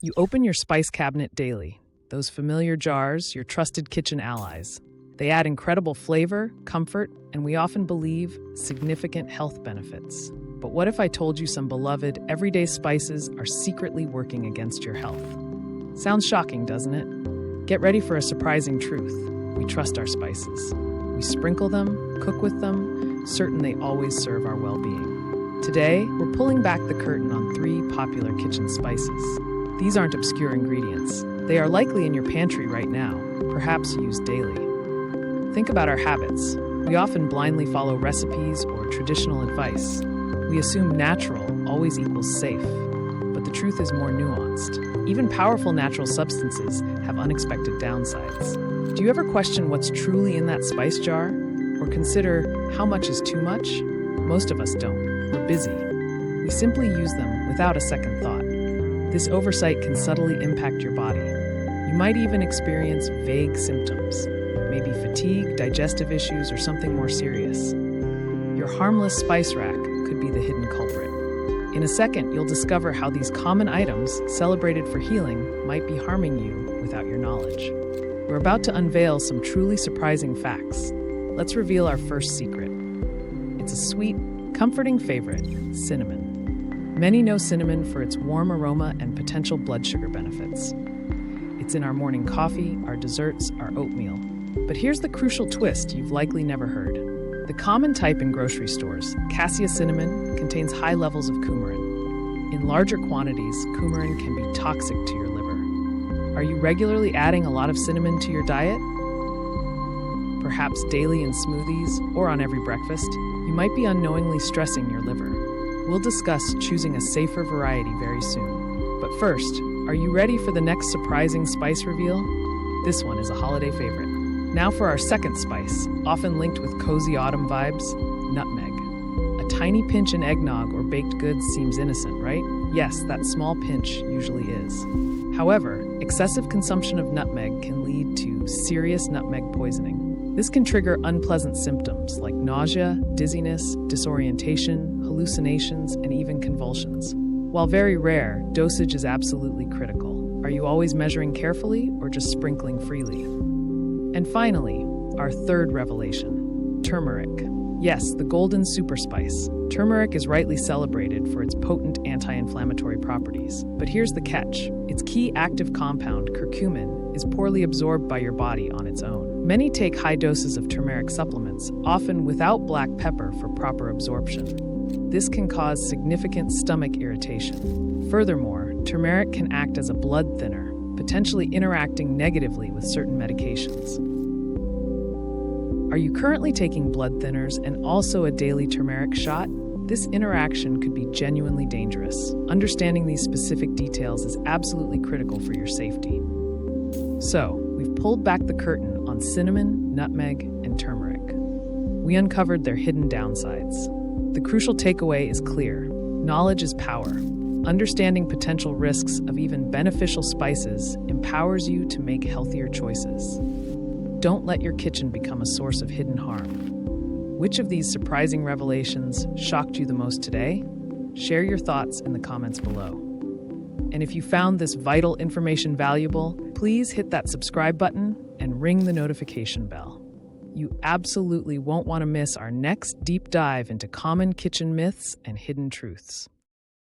You open your spice cabinet daily, those familiar jars, your trusted kitchen allies. They add incredible flavor, comfort, and we often believe significant health benefits. But what if I told you some beloved, everyday spices are secretly working against your health? Sounds shocking, doesn't it? Get ready for a surprising truth. We trust our spices. We sprinkle them, cook with them, certain they always serve our well-being. Today, we're pulling back the curtain on 3 popular kitchen spices. These aren't obscure ingredients. They are likely in your pantry right now, perhaps used daily. Think about our habits. We often blindly follow recipes or traditional advice. We assume natural always equals safe, but the truth is more nuanced. Even powerful natural substances have unexpected downsides. Do you ever question what's truly in that spice jar? Or consider how much is too much? Most of us don't. We're busy. We simply use them without a second thought. This oversight can subtly impact your body. You might even experience vague symptoms, maybe fatigue, digestive issues, or something more serious. Your harmless spice rack could be the hidden culprit. In a second, you'll discover how these common items, celebrated for healing, might be harming you without your knowledge. We're about to unveil some truly surprising facts. Let's reveal our first secret. It's a sweet, comforting favorite, cinnamon. Many know cinnamon for its warm aroma and potential blood sugar benefits. It's in our morning coffee, our desserts, our oatmeal. But here's the crucial twist you've likely never heard. The common type in grocery stores, cassia cinnamon, contains high levels of coumarin. In larger quantities, coumarin can be toxic to your liver. Are you regularly adding a lot of cinnamon to your diet? Perhaps daily in smoothies or on every breakfast? You might be unknowingly stressing your liver. We'll discuss choosing a safer variety very soon. But first, are you ready for the next surprising spice reveal? This one is a holiday favorite. Now for our second spice, often linked with cozy autumn vibes, nutmeg. A tiny pinch in eggnog or baked goods seems innocent, right? Yes, that small pinch usually is. However, excessive consumption of nutmeg can lead to serious nutmeg poisoning. This can trigger unpleasant symptoms like nausea, dizziness, disorientation, hallucinations, and even convulsions. While very rare, dosage is absolutely critical. Are you always measuring carefully or just sprinkling freely? And finally, our third revelation, turmeric. Yes, the golden super spice. Turmeric is rightly celebrated for its potent anti-inflammatory properties. But here's the catch. Its key active compound, curcumin, is poorly absorbed by your body on its own. Many take high doses of turmeric supplements, often without black pepper for proper absorption. This can cause significant stomach irritation. Furthermore, turmeric can act as a blood thinner, potentially interacting negatively with certain medications. Are you currently taking blood thinners and also a daily turmeric shot? This interaction could be genuinely dangerous. Understanding these specific details is absolutely critical for your safety. So, we've pulled back the curtain on cinnamon, nutmeg, and turmeric. We uncovered their hidden downsides. The crucial takeaway is clear. Knowledge is power. Understanding potential risks of even beneficial spices empowers you to make healthier choices. Don't let your kitchen become a source of hidden harm. Which of these surprising revelations shocked you the most today? Share your thoughts in the comments below. And if you found this vital information valuable, please hit that subscribe button and ring the notification bell. You absolutely won't want to miss our next deep dive into common kitchen myths and hidden truths.